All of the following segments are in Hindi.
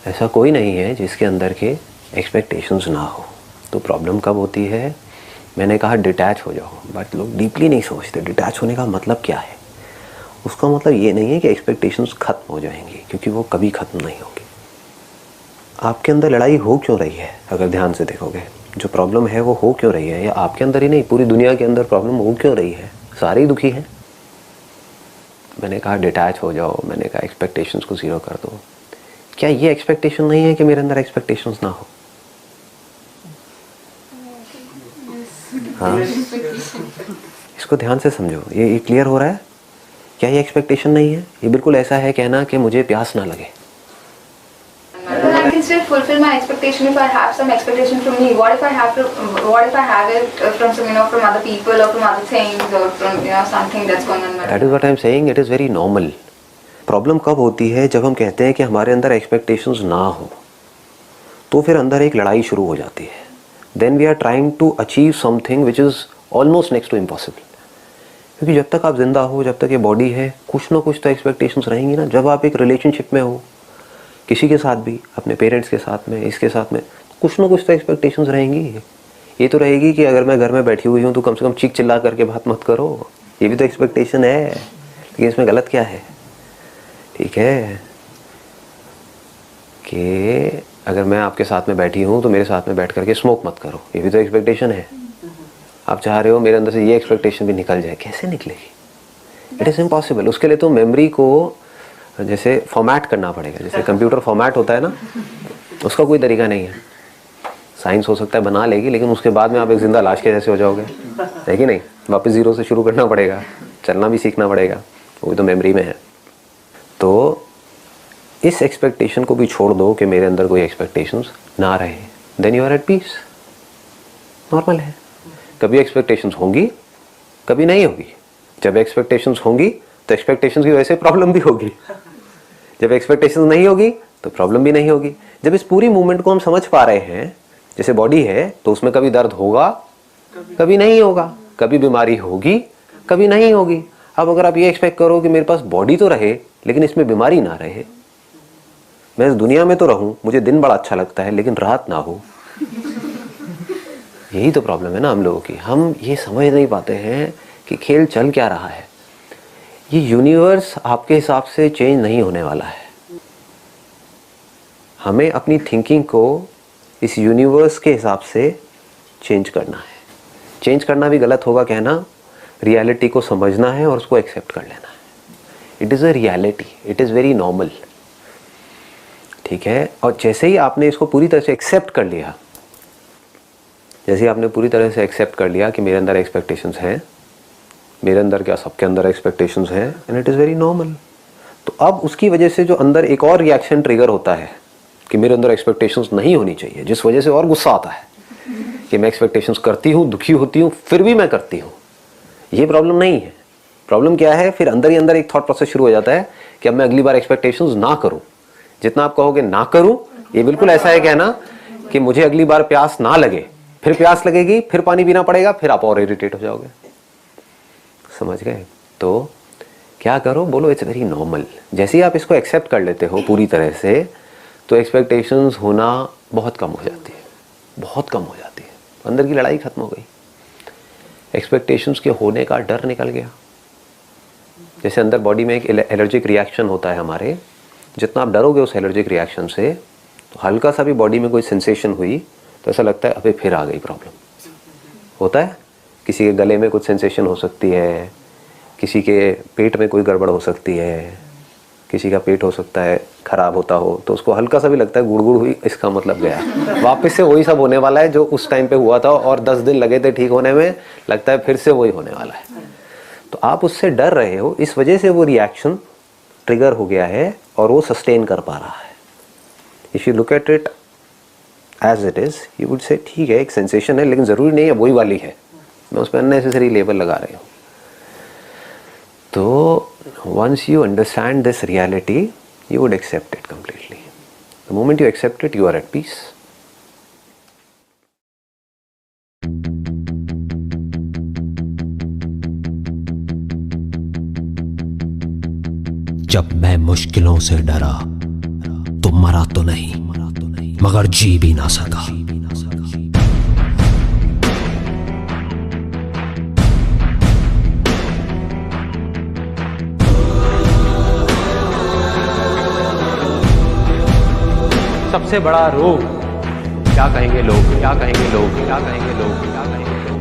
ऐसा कोई नहीं है जिसके अंदर के एक्सपेक्टेशंस ना हो। तो प्रॉब्लम कब होती है? मैंने कहा डिटैच हो जाओ, बट लोग डीपली नहीं सोचते डिटैच होने का मतलब क्या है। उसका मतलब ये नहीं है कि एक्सपेक्टेशंस ख़त्म हो जाएंगी, क्योंकि वो कभी ख़त्म नहीं होगी। आपके अंदर लड़ाई हो क्यों रही है? अगर ध्यान से देखोगे, जो प्रॉब्लम है वो हो क्यों रही है, या आपके अंदर ही नहीं पूरी दुनिया के अंदर प्रॉब्लम हो क्यों रही है? सारे ही दुखी हैं। मैंने कहा डिटैच हो जाओ, मैंने कहा एक्सपेक्टेशंस को ज़ीरो कर दो। क्या ये एक्सपेक्टेशन नहीं है कि मेरे अंदर एक्सपेक्टेशंस ना हो? हाँ, इसको ध्यान से समझो। ये क्लियर हो रहा है? क्या ये एक्सपेक्टेशन नहीं है? ये बिल्कुल ऐसा है कहना कि मुझे प्यास ना लगे। I can still fulfill my expectation if I have some expectation from me. What if I have it from some, from other people or from other things or from, something that's going on. That is what I am saying. It is very normal. Problem कब होती है? जब हम कहते हैं कि हमारे अंदर एक्सपेक्टेशंस ना हो, तो फिर अंदर एक लड़ाई शुरू हो जाती है। Then we are trying to achieve something which is almost next to impossible. क्योंकि जब तक आप जिंदा हो, जब तक ये बॉडी है, कुछ ना कुछ तो एक्सपेक्टेशंस रहेंगी ना। जब आप एक रिलेशनशिप में हो, किसी के साथ भी, अपने पेरेंट्स के साथ में, इसके साथ में, कुछ ना कुछ तो एक्सपेक्टेशंस रहेंगी। ये तो रहेगी कि अगर मैं घर में बैठी हुई हूँ तो कम से कम चीख चिल्ला करके बात मत करो। ये भी तो एक्सपेक्टेशन है, लेकिन इसमें गलत क्या है? ठीक है कि अगर मैं आपके साथ में बैठी हूँ तो मेरे साथ में बैठ करके स्मोक मत करो, ये भी तो एक्सपेक्टेशन है। आप चाह रहे हो मेरे अंदर से ये एक्सपेक्टेशन भी निकल जाए, कैसे निकलेगी? It is impossible. उसके लिए तो मेमोरी को जैसे फॉर्मेट करना पड़ेगा, जैसे कंप्यूटर फॉर्मेट होता है ना, उसका कोई तरीका नहीं है। साइंस हो सकता है बना लेगी, लेकिन उसके बाद में आप एक जिंदा लाश के जैसे हो जाओगे, है कि नहीं? वापस ज़ीरो से शुरू करना पड़ेगा, चलना भी सीखना पड़ेगा, वो तो मेमोरी में है। तो इस एक्सपेक्टेशन को भी छोड़ दो कि मेरे अंदर कोई एक्सपेक्टेशंस ना रहे, then you are at peace. Normal है। कभी एक्सपेक्टेशंस होंगी, कभी नहीं होगी। जब एक्सपेक्टेशंस होंगी तो एक्सपेक्टेशंस की वजह से प्रॉब्लम भी होगी, जब एक्सपेक्टेशंस नहीं होगी तो प्रॉब्लम भी नहीं होगी। जब इस पूरी मूवमेंट को हम समझ पा रहे हैं, जैसे बॉडी है तो उसमें कभी दर्द होगा, कभी नहीं होगा, कभी बीमारी होगी, कभी नहीं होगी। अब अगर आप ये एक्सपेक्ट करो कि मेरे पास बॉडी तो रहे लेकिन इसमें बीमारी ना रहे, मैं इस दुनिया में तो रहूं, मुझे दिन बड़ा अच्छा लगता है लेकिन रात ना हो, यही तो प्रॉब्लम है ना हम लोगों की। हम ये समझ नहीं पाते हैं कि खेल चल क्या रहा है। ये यूनिवर्स आपके हिसाब से चेंज नहीं होने वाला है। हमें अपनी थिंकिंग को इस यूनिवर्स के हिसाब से चेंज करना है। चेंज करना भी गलत होगा कहना, रियलिटी को समझना है और उसको एक्सेप्ट कर लेना है। It is a reality, it is very normal. ठीक है। और जैसे ही आपने इसको पूरी तरह से एक्सेप्ट कर लिया, जैसे ही आपने पूरी तरह से एक्सेप्ट कर लिया कि मेरे अंदर एक्सपेक्टेशंस हैं, मेरे अंदर क्या सबके अंदर एक्सपेक्टेशंस हैं, and it is very normal. तो अब उसकी वजह से जो अंदर एक और रिएक्शन ट्रिगर होता है कि मेरे अंदर एक्सपेक्टेशंस नहीं होनी चाहिए, जिस वजह से और गुस्सा आता है कि मैं एक्सपेक्टेशंस करती हूँ, दुखी होती हूँ, फिर भी मैं करती हूँ। ये प्रॉब्लम नहीं है। प्रॉब्लम क्या है? फिर अंदर ही अंदर एक थॉट प्रोसेस शुरू हो जाता है कि अब मैं अगली बार एक्सपेक्टेशंस ना करूँ। जितना आप कहोगे ना करूँ, ये बिल्कुल ऐसा है कहना कि मुझे अगली बार प्यास ना लगे, फिर प्यास लगेगी, फिर पानी पीना पड़ेगा, फिर आप और इरिटेट हो जाओगे। समझ गए? तो क्या करो, बोलो इट्स वेरी नॉर्मल। जैसे ही आप इसको एक्सेप्ट कर लेते हो पूरी तरह से, तो एक्सपेक्टेशंस होना बहुत कम हो जाती है, बहुत कम हो जाती है। अंदर की लड़ाई खत्म हो गई, एक्सपेक्टेशंस के होने का डर निकल गया। जैसे अंदर बॉडी में एक एलर्जिक रिएक्शन होता है हमारे, जितना आप डरोगे उस एलर्जिक रिएक्शन से, तो हल्का सा भी बॉडी में कोई सेंसेशन हुई तो ऐसा लगता है अबे फिर आ गई प्रॉब्लम। होता है, किसी के गले में कुछ सेंसेशन हो सकती है, किसी के पेट में कोई गड़बड़ हो सकती है, किसी का पेट हो सकता है ख़राब होता हो, तो उसको हल्का सा भी लगता है गुड़गुड़ हुई, इसका मतलब गया, वापस से वही सब होने वाला है जो उस टाइम पे हुआ था और 10 दिन लगे थे ठीक होने में, लगता है फिर से वही होने वाला है। तो आप उससे डर रहे हो, इस वजह से वो रिएक्शन ट्रिगर हो गया है और वो सस्टेन कर पा रहा है। If you look at it as it is, you would say ठीक है एक सेंसेशन है, लेकिन ज़रूरी नहीं है वही वाली है, मैं उस पर अननेसेसरी लेबल लगा रही हूँ। तो once you understand this reality, you would accept it completely. The moment you accept it, you are at peace. जब मैं मुश्किलों से डरा तो मरा तो नहीं मगर जी भी ना सका। सबसे बड़ा रोग, क्या कहेंगे लोग, क्या कहेंगे लोग, क्या कहेंगे लोग, क्या कहेंगे लोग।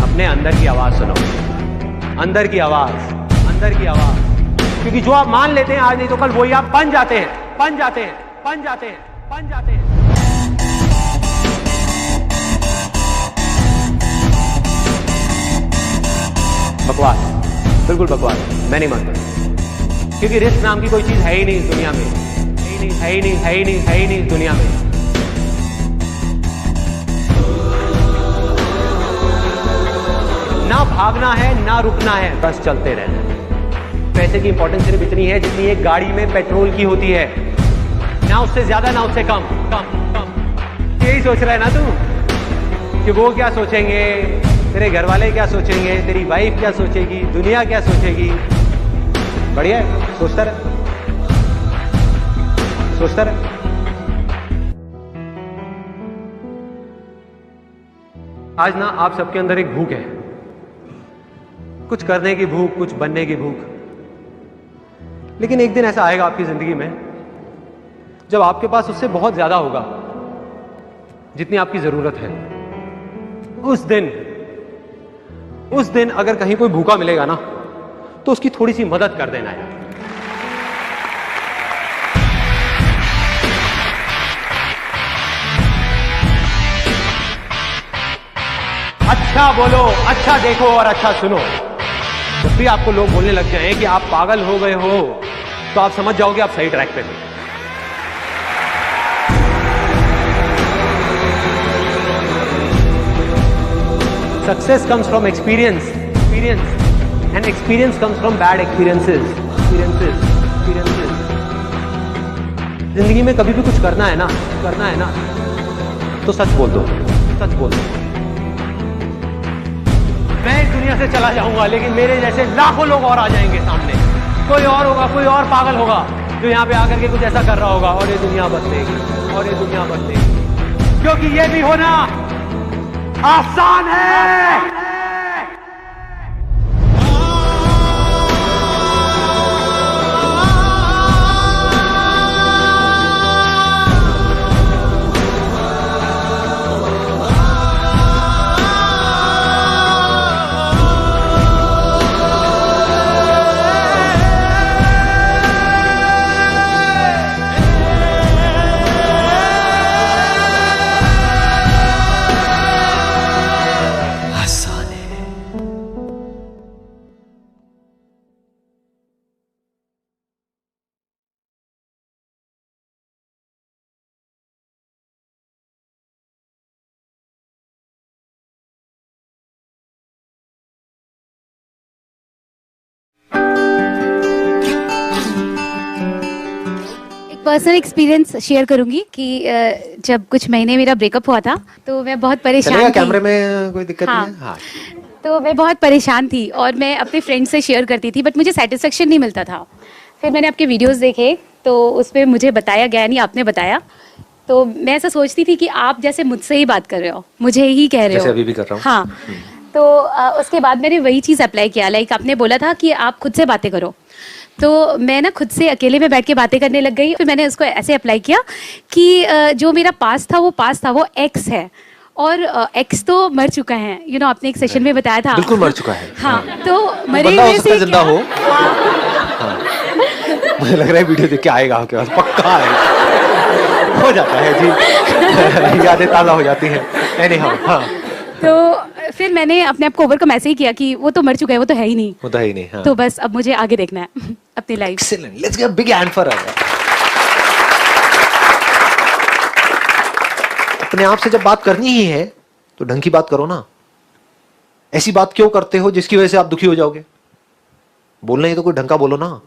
अपने अंदर की आवाज सुनो, अंदर की आवाज, अंदर की आवाज। क्योंकि जो आप मान लेते हैं आज नहीं तो कल वही आप बन जाते हैं, बन जाते हैं, बन जाते हैं, बन जाते हैं। बकवास, बिल्कुल बकवास, मैं नहीं मानता। क्योंकि रिस्क नाम की कोई चीज है ही नहीं इस दुनिया में, है ही नहीं, है ही नहीं, है ही नहीं, है ही नहीं इस दुनिया में। ना भागना है ना रुकना है, बस चलते रहना है। पैसे की इंपॉर्टेंस सिर्फ इतनी है जितनी एक गाड़ी में पेट्रोल की होती है, ना उससे ज्यादा ना उससे कम, कम कम। यही सोच रहा है ना तू कि वो क्या सोचेंगे, तेरे घर वाले क्या सोचेंगे, तेरी वाइफ क्या सोचेगी, दुनिया क्या सोचेगी। बढ़िया है, सोचता रहे, सोचता रहे। आज ना आप सबके अंदर एक भूख है, कुछ करने की भूख, कुछ बनने की भूख। लेकिन एक दिन ऐसा आएगा आपकी जिंदगी में जब आपके पास उससे बहुत ज्यादा होगा जितनी आपकी जरूरत है। उस दिन अगर कहीं कोई भूखा मिलेगा ना तो उसकी थोड़ी सी मदद कर देना यार। अच्छा बोलो, अच्छा देखो और अच्छा सुनो। जब भी आपको लोग बोलने लग जाएं कि आप पागल हो गए हो तो आप समझ जाओगे आप सही ट्रैक पे थे। Success comes from experience, and experience comes from bad experiences. जिंदगी में कभी भी कुछ करना है ना तो सच बोल दो, सच बोल दो। मैं इस दुनिया से चला जाऊंगा लेकिन मेरे जैसे लाखों लोग और आ जाएंगे सामने। कोई और होगा, कोई और पागल होगा जो यहाँ पे आकर के कुछ ऐसा कर रहा होगा और ये दुनिया बदलेगी, और ये दुनिया बदलेगी। क्योंकि ये भी होना आसान है। पर्सनल एक्सपीरियंस शेयर करूंगी कि जब कुछ महीने मेरा ब्रेकअप हुआ था तो मैं बहुत परेशान थी। कैमरे में कोई दिक्कत नहीं है? हाँ। तो मैं बहुत परेशान थी और मैं अपने फ्रेंड से शेयर करती थी बट मुझे सेटिस्फेक्शन नहीं मिलता था। फिर मैंने आपके वीडियोस देखे तो उस पर मुझे बताया गया, यानी आपने बताया, तो मैं ऐसा सोचती थी कि आप जैसे मुझसे ही बात कर रहे हो, मुझे ही कह रहे हो, जैसे अभी भी कर रहा हूँ। हाँ। तो उसके बाद मैंने वही चीज़ अप्लाई किया। लाइक आपने बोला था कि आप खुद से बातें करो, तो मैं ना खुद से अकेले में बैठ के बातें करने लग गई। फिर मैंने उसको ऐसे अप्लाई किया कि जो मेरा पास्ट था वो एक्स है और एक्स तो मर चुका है। यू नो आपने एक सेशन में बताया था। बिल्कुल मर चुका है। हाँ, तो मरे हुए से जिंदा हो। हाँ। मुझे लग रहा है वीडियो देख के आएगा आपके पास, पक्का है। हो जाता है जी, यादें ताज़ा हो जाती हैं। एनीहाउ, हाँ। तो फिर मैंने अपने आप को ओवरकम ऐसे ही किया कि वो तो मर चुका है, वो तो है ही नहीं, वो तो है ही नहीं। हाँ। तो बस अब मुझे आगे देखना है अपनी life. Excellent, let's give a big hand for her. अपने आप से जब बात करनी ही है तो ढंग की बात करो ना। ऐसी बात क्यों करते हो जिसकी वजह से आप दुखी हो जाओगे? बोलना ही तो कोई ढंग का बोलो ना।